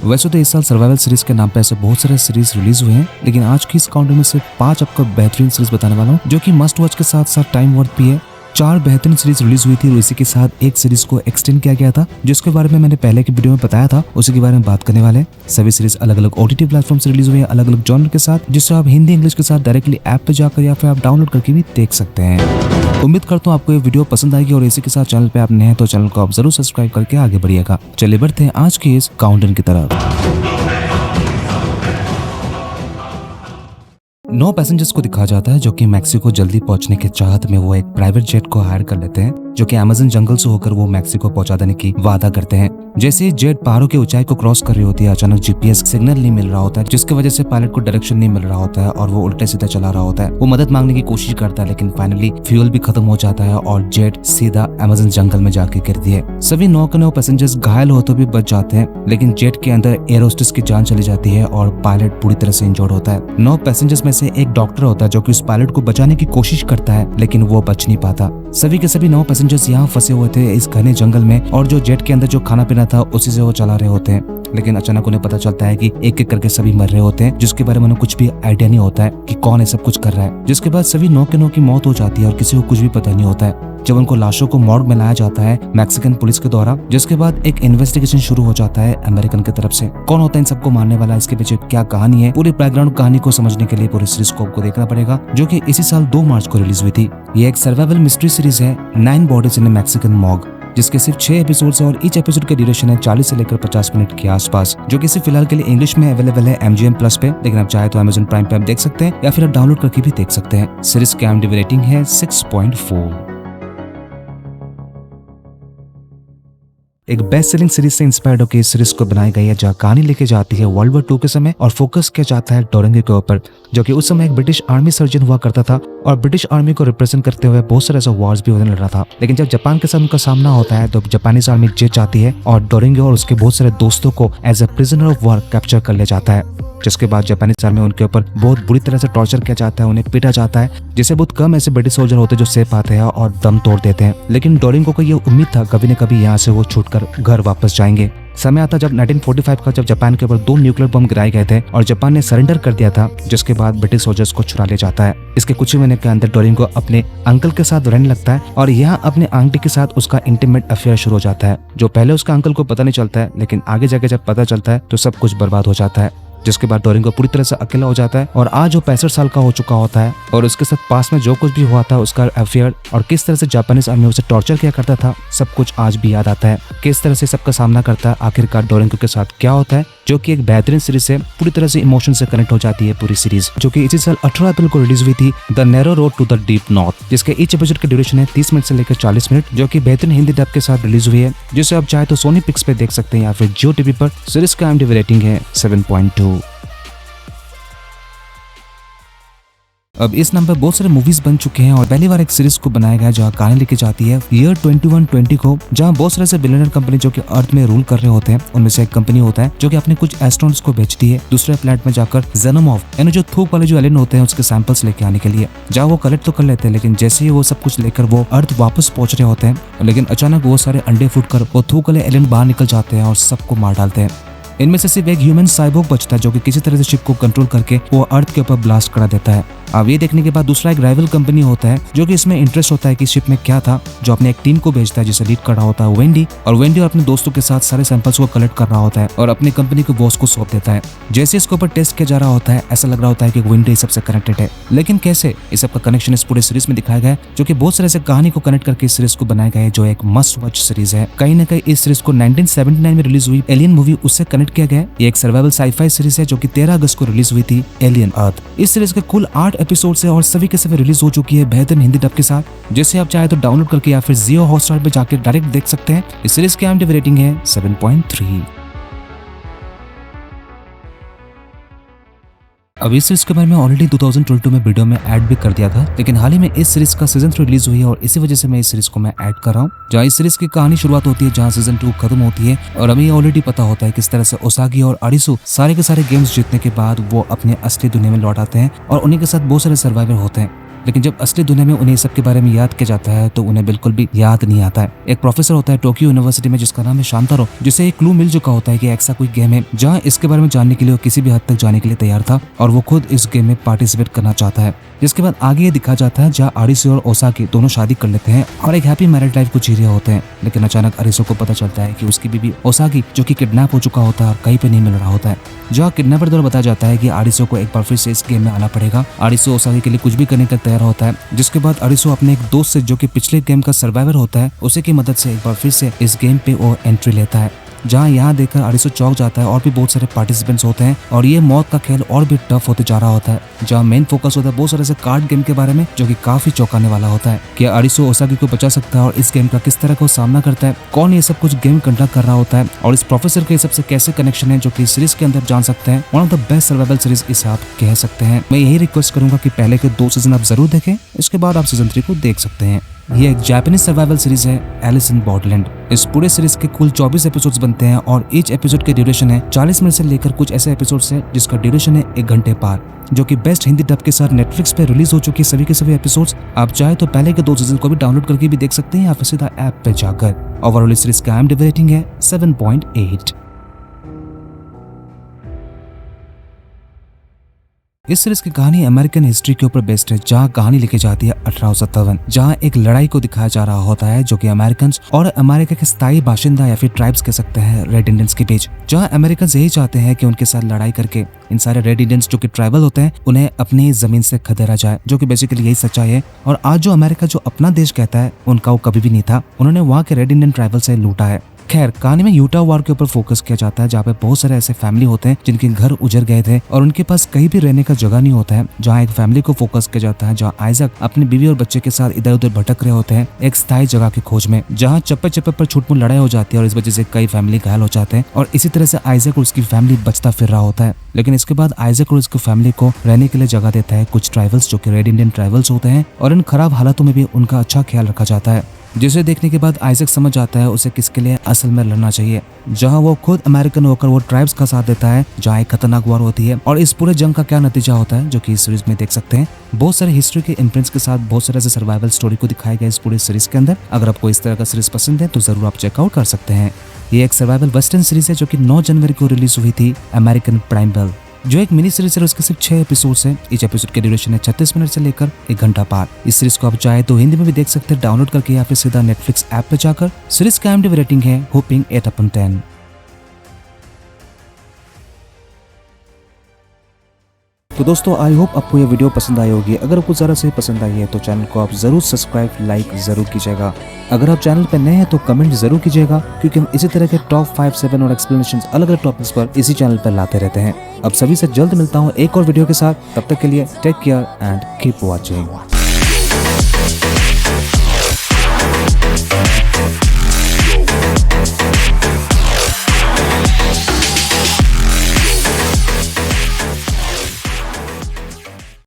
वैसे तो इस साल सर्वाइवल सीरीज के नाम पे ऐसे बहुत सारे सीरीज रिलीज हुए हैं, लेकिन आज की इस काउंटर में सिर्फ 5 आपको बेहतरीन सीरीज बताने वाला हूँ जो कि मस्ट वॉच के साथ साथ टाइम वर्थ भी है। 4 बेहतरीन सीरीज रिलीज हुई थी और इसी के साथ एक सीरीज को एक्सटेंड किया गया था, जिसके बारे में मैंने पहले की वीडियो में बताया था, उसी के बारे में बात करने वाले हैं। सभी सीरीज अलग अलग ओटीटी प्लेटफॉर्म से रिलीज हुई है, अलग अलग जॉनर के साथ, जिससे आप हिंदी इंग्लिश के साथ डायरेक्टली ऐप पे जाकर या फिर आप डाउनलोड करके भी देख सकते हैं। उम्मीद करता हूँ आपको ये वीडियो पसंद आएगी और इसी के साथ चैनल पे आप नए हैं तो चैनल को आप जरूर सब्सक्राइब करके आगे बढ़िएगा। चलिए बढ़ते हैं आज की इस काउंटडाउन की तरफ। 9 पैसेंजर्स को दिखाया जाता है जो कि मैक्सिको जल्दी पहुंचने के चाहत में वो एक प्राइवेट जेट को हायर कर लेते हैं, जो कि अमेज़न जंगल से होकर वो मैक्सिको पहुंचा देने की वादा करते हैं। जैसे ही जेट पहाड़ों की ऊंचाई को क्रॉस कर रही होती है, अचानक जीपीएस सिग्नल नहीं मिल रहा होता है, जिसकी वजह से पायलट को डायरेक्शन नहीं मिल रहा होता है और वो उल्टे सीधा चला रहा होता है। वो मदद मांगने की कोशिश करता है, लेकिन फाइनली फ्यूल भी खत्म हो जाता है और जेट सीधा अमेज़न जंगल में जाके गिरती है। सभी 9 के 9 पैसेंजर्स घायल होते भी बच जाते हैं, लेकिन जेट के अंदर एयर होस्टेस की जान चली जाती है और पायलट पूरी तरह से इंजर्ड होता है। 9 पैसेंजर्स में से एक डॉक्टर होता है जो कि उस पायलट को बचाने की कोशिश करता है, लेकिन वो बच नहीं पाता। सभी के सभी 9 पैसेंजर्स यहाँ फंसे हुए थे इस घने जंगल में, और जो जेट के अंदर जो खाना पीना था उसी से वो चला रहे होते हैं। लेकिन अचानक उन्हें पता चलता है कि एक एक करके सभी मर रहे होते हैं, जिसके बारे में उन्हें कुछ भी आइडिया नहीं होता है कि कौन है सब कुछ कर रहा है। जिसके बाद सभी 9 के 9 की मौत हो जाती है और किसी को कुछ भी पता नहीं होता है। जब उनको लाशों को मॉर्ग में लाया जाता है मैक्सिकन पुलिस के द्वारा, जिसके बाद एक इन्वेस्टिगेशन शुरू हो जाता है अमेरिकन की तरफ से। कौन होता है इन सबको मारने वाला, इसके पीछे क्या कहानी है, पूरी बैकग्राउंड कहानी को समझने के लिए पूरी सीरीज को आपको देखना पड़ेगा, जो कि इसी साल 2 मार्च को रिलीज हुई थी। ये एक सर्वाइवल मिस्ट्री सीरीज है, 9 bodies in A Mexican morgue, जिसके सिर्फ 6 एपिसोड्स है और ईच एपिसोड की ड्यूरेशन है 40 से लेकर 50 मिनट के आसपास, जो कि सिर्फ फिलहाल के लिए इंग्लिश में अवेलेबल है MGM+ पे, लेकिन आप चाहे तो Amazon प्राइम पे आप देख सकते हैं या फिर आप डाउनलोड करके भी देख सकते हैं। सीरीज की IMDb रेटिंग है 6.4। एक बेस्ट सेलिंग सीरीज से इंस्पायर्ड होकर इस सीरीज को बनाई गई है, जहाँ कहानी लेके जाती है वर्ल्ड वॉर 2 के समय और फोकस किया जाता है डोरिंगो के ऊपर, जो कि उस समय एक ब्रिटिश आर्मी सर्जन हुआ करता था और ब्रिटिश आर्मी को रिप्रेजेंट करते हुए बहुत सारे ऐसे वॉर्स भी होने लग रहा था। लेकिन जब जापान के साथ उनका सामना होता है तो जापानीज आर्मी जीत जाती है और डोरिंगो और उसके बहुत सारे दोस्तों को as a prisoner of war capture कर ले जाता है। जिसके बाद जापानीज आर्मी उनके ऊपर बहुत बुरी तरह से टॉर्चर किया जाता है, उन्हें पीटा जाता है, जिसे बहुत कम ऐसे ब्रिटिश सोल्जर होते हैं जो सेफ आते हैं और दम तोड़ देते हैं। लेकिन डोरिंगो को ये उम्मीद था कभी न कभी यहाँ से वो छूटकर घर वापस जाएंगे। समय आता जब 1945 का, जब जापान के ऊपर 2 न्यूक्लियर बम गिराए गए थे और जापान ने सरेंडर कर दिया था, जिसके बाद ब्रिटिश सोल्जर्स को छुड़ा ले जाता है। इसके कुछ ही महीने के अंदर डोरिंगो अपने अंकल के साथ रहने लगता है और यहाँ अपने आंटी के साथ उसका इंटीमेट अफेयर शुरू हो जाता है, जो पहले उसका अंकल को पता नहीं चलता है, लेकिन आगे जाके जब पता चलता है तो सब कुछ बर्बाद हो जाता है। जिसके बाद डोरिंगो पूरी तरह से अकेला हो जाता है और आज वो 65 साल का हो चुका होता है और उसके साथ पास में जो कुछ भी हुआ था, उसका अफेयर और किस तरह से जापानीज आर्मी उसे टॉर्चर किया करता था, सब कुछ आज भी याद आता है। किस तरह से सबका सामना करता है, आखिरकार डोरिंगो के साथ क्या होता है, जो कि एक बेहतरीन सीरीज है। पूरी तरह से इमोशन से कनेक्ट हो जाती है पूरी सीरीज, जो कि इसी साल 18 अप्रैल को रिलीज हुई थी, the narrow road to the deep north, जिसके ईच एपिसोड की ड्यूरेशन है 30 मिनट से लेकर 40 मिनट, जो कि बेहतरीन हिंदी डब के साथ रिलीज हुई है, जिसे आप चाहे तो सोनी पिक्स पे देख सकते हैं या फिर जियो टीवी पर। सीरीज का IMDb रेटिंग है 7.2। अब इस नाम पर बहुत सारे मूवीज बन चुके हैं और पहली बार एक सीरीज को बनाया गया जहाँ कहानी लेके जाती है ईयर 2120 को, जहाँ बहुत सारे से बिलियनर कंपनी जो कि अर्थ में रूल कर रहे होते हैं, उनमें से एक कंपनी होता है जो कि अपने कुछ एस्ट्रोनॉट्स को भेजती है दूसरे प्लैनेट में जाकर जेनोमॉर्फ यानी जो थूक वाले जो एलियन होते हैं उसके सैंपल्स लेके आने के लिए, जहाँ वो कलेक्ट तो कर लेते हैं, लेकिन जैसे ही वो सब कुछ लेकर वो अर्थ वापस पहुंच रहे होते हैं, लेकिन अचानक वो सारे अंडे फूटकर वो थूक वाले एलियन बाहर निकल जाते हैं और सबको मार डालते हैं। इनमें से सिर्फ एक ह्यूमन साइबोर्ग बचता है जो कि किसी तरह से शिप को कंट्रोल करके वो अर्थ के ऊपर ब्लास्ट करा देता है। अब ये देखने के बाद दूसरा एक राइवल कंपनी होता है जो कि इसमें इंटरेस्ट होता है कि शिप में क्या था, जो अपने एक टीम को भेजता है जिसे लीड कर रहा होता है वेंडी, और वेंडी और अपने दोस्तों के साथ सारे सैंपल्स को कलेक्ट कर रहा होता है और अपनी कंपनी के बॉस को सौंप देता है। जैसे इसके ऊपर टेस्ट किया जा रहा होता है, ऐसा लग रहा होता है कि वेंडी सबसे कनेक्टेड है, लेकिन कैसे, इस सबका कनेक्शन इस पूरे सीरीज में दिखाया गया है, जो कि बहुत सारे से कहानी को कनेक्ट करके इस सीरीज को बनाया गया है, जो एक मस्ट वॉच सीरीज है। कहीं ना कहीं इस सीरीज को 1979 में रिलीज हुई एलियन मूवी उससे कनेक्ट किया गया है। ये एक सर्वाइवल साइफाई सीरीज है जो कि 13 अगस्त को रिलीज हुई थी, एलियन अर्थ। इस सीरीज के कुल 8 एपिसोड है और सभी के सभी रिलीज हो चुकी है बेहतरीन हिंदी डब के साथ, जिसे आप चाहे तो डाउनलोड करके या फिर जियो हॉटस्टार पे जाकर डायरेक्ट देख सकते हैं। इस सीरीज की IMDb रेटिंग है 7.3। अब इस सीरीज के बारे में ऑलरेडी 2022 में वीडियो में ऐड भी कर दिया था, लेकिन हाल ही में इस सीरीज का सीजन 3 रिलीज हुई है और इसी वजह से मैं इस सीरीज को मैं ऐड कर रहा हूँ, जहाँ इस सीरीज की कहानी शुरुआत होती है, जहाँ सीजन 2 खत्म होती है और हमें ऑलरेडी पता होता है किस तरह से ओसागी और अरिसु सारे के सारे गेम्स जीतने के बाद वो अपने असली दुनिया में लौट आते हैं और उन्हीं के साथ बहुत सारे सर्वाइवर होते हैं। लेकिन जब असली दुनिया में उन्हें सब के बारे में याद किया जाता है तो उन्हें बिल्कुल भी याद नहीं आता है। एक प्रोफेसर होता है टोक्यो यूनिवर्सिटी में जिसका नाम है शांतारो, जिसे एक क्लू मिल चुका होता है कि ऐसा कोई गेम है जहाँ इसके बारे में जानने के लिए वो किसी भी हद तक जाने के लिए तैयार था और वो खुद इस गेम में पार्टिसिपेट करना चाहता है। जिसके बाद आगे ये दिखा जाता है जहाँ अरिसो और ओसाकी दोनों शादी कर लेते हैं और एक हैप्पी मैरिड लाइफ को जी रहे होते हैं। लेकिन अचानक अरिसो को पता चलता है कि उसकी बीवी ओसाकी जो कि किडनैप हो चुका होता है और कहीं पे नहीं मिल रहा होता है। जहाँ किडनैपर द्वारा बताया जाता है कि अरिसो को एक बार फिर से इस गेम में आना पड़ेगा। अरिसो ओसाकी के लिए कुछ भी करने का तैयार होता है, जिसके बाद अरिसो अपने एक दोस्त से जो कि पिछले गेम का सर्वाइवर होता है उसी की मदद से एक बार फिर से इस गेम पे वो एंट्री लेता है। जहाँ यहाँ देखकर अरिसो चौंक जाता है और भी बहुत सारे पार्टिसिपेंट्स होते हैं और ये मौत का खेल और भी टफ होते जा रहा होता है। जहाँ मेन फोकस होता है बहुत सारे ऐसे कार्ड गेम के बारे में जो कि काफी चौंकाने वाला होता है। क्या अरिसो ओसाकी को बचा सकता है और इस गेम का किस तरह का सामना करता है, कौन ये सब कुछ गेम कंडक्ट कर रहा होता है और इस प्रोफेसर के सबसे कैसे कनेक्शन है जो कि सीरीज के अंदर जान सकते हैं। One of the best survival series इस आप कह सकते हैं। मैं यही रिक्वेस्ट करूंगा कि पहले के 2 सीजन आप जरूर देखें, इसके बाद आप सीजन 3 को देख सकते हैं। ये एक जापानीज सर्वाइवल सीरीज है एलिस इन बॉर्डरलैंड। इस पूरे सीरीज के कुल 24 एपिसोड्स बनते हैं और ईच एपिसोड की ड्यूरेशन है 40 मिनट से लेकर कुछ ऐसे एपिसोड्स है जिसका ड्यूरेशन है 1 घंटे पार, जो कि बेस्ट हिंदी डब के साथ नेटफ्लिक्स पे रिलीज हो चुकी सभी के सभी एपिसोड्स। आप चाहे तो पहले के 2 सीजन को भी डाउनलोड करके भी देख सकते हैं या फिर सीधा ऐप पे जाकर। ओवरऑल इस सीरीज का IMDb रेटिंग है 7.8। इस सीरीज की कहानी अमेरिकन हिस्ट्री के ऊपर बेस्ड है, जहाँ कहानी लिखी जाती है 1857, जहाँ एक लड़ाई को दिखाया जा रहा होता है जो कि अमेरिकन और अमेरिका के स्थायी बाशिंदा या फिर ट्राइब्स कह सकते हैं रेड इंडियंस के बीच। जहाँ अमेरिकन यही चाहते हैं कि उनके साथ लड़ाई करके इन सारे रेड इंडियंस जो कि ट्राइबल होते हैं उन्हें अपनी जमीन से खदेड़ा जाए, जो कि बेसिकली यही सच्चाई है। और आज जो अमेरिका जो अपना देश कहता है उनका वो कभी भी नहीं था, उन्होंने वहाँ के रेड इंडियन ट्राइबल से लूटा है। खैर कहानी में यूटा वार के ऊपर फोकस किया जाता है, जहाँ पे बहुत सारे ऐसे फैमिली होते हैं जिनके घर उजड़ गए थे और उनके पास कहीं भी रहने का जगह नहीं होता है। जहाँ एक फैमिली को फोकस किया जाता है जहाँ आइजक अपनी बीवी और बच्चे के साथ इधर उधर भटक रहे होते हैं एक स्थायी जगह की खोज में, जहाँ चप्पे चप्पे पर छूटमूट लड़ाई हो जाती है और इस वजह से कई फैमिली घायल हो जाते हैं और इसी तरह से आइजक और उसकी फैमिली बचता फिर रहा होता है। लेकिन इसके बाद आइजक और उसकी फैमिली को रहने के लिए जगह देता है कुछ ट्राइबल्स जो कि रेड इंडियन ट्राइबल्स होते हैं और इन खराब हालातों में भी उनका अच्छा ख्याल रखा जाता है, जिसे देखने के बाद आइजक समझ आता है उसे किसके लिए असल में लड़ना चाहिए। जहां वो खुद अमेरिकन होकर वो ट्राइब्स का साथ देता है, जहां एक खतरनाक वार होती है और इस पूरे जंग का क्या नतीजा होता है जो कि इस सीरीज में देख सकते हैं। बहुत सारे हिस्ट्री के इम्प्रिंट्स के साथ बहुत सारे ऐसे सर्वाइवल स्टोरी को दिखाया गया इस पूरे सीरीज के अंदर। अगर आपको इस तरह का सीरीज पसंद है तो जरूर आप चेकआउट कर सकते हैं। ये एक सर्वाइवल वेस्टर्न सीरीज है जो कि 9 जनवरी को रिलीज हुई थी अमेरिकन प्राइम बेल, जो एक मिनी सीरीज है। उसके सिर्फ 6 एपिसोड्स हैं। इस एपिसोड की ड्यूरेशन है 36 मिनट से लेकर 1 घंटा पार। इस सीरीज को आप चाहे तो हिंदी में भी देख सकते हैं डाउनलोड करके या फिर सीधा नेटफ्लिक्स ऐप पे जाकर। सीरीज का IMDb रेटिंग है होपिंग 8/10। तो दोस्तों आई होप आपको ये वीडियो पसंद आई होगी। अगर आपको ज़रा से पसंद आई है तो चैनल को आप जरूर सब्सक्राइब लाइक जरूर कीजिएगा। अगर आप चैनल पर नए हैं तो कमेंट जरूर कीजिएगा, क्योंकि हम इसी तरह के टॉप 5, 7 और एक्सप्लेनेशन अलग अलग टॉपिक्स पर इसी चैनल पर लाते रहते हैं। अब सभी से जल्द मिलता हूँ एक और वीडियो के साथ, तब तक के लिए take care and keep watching.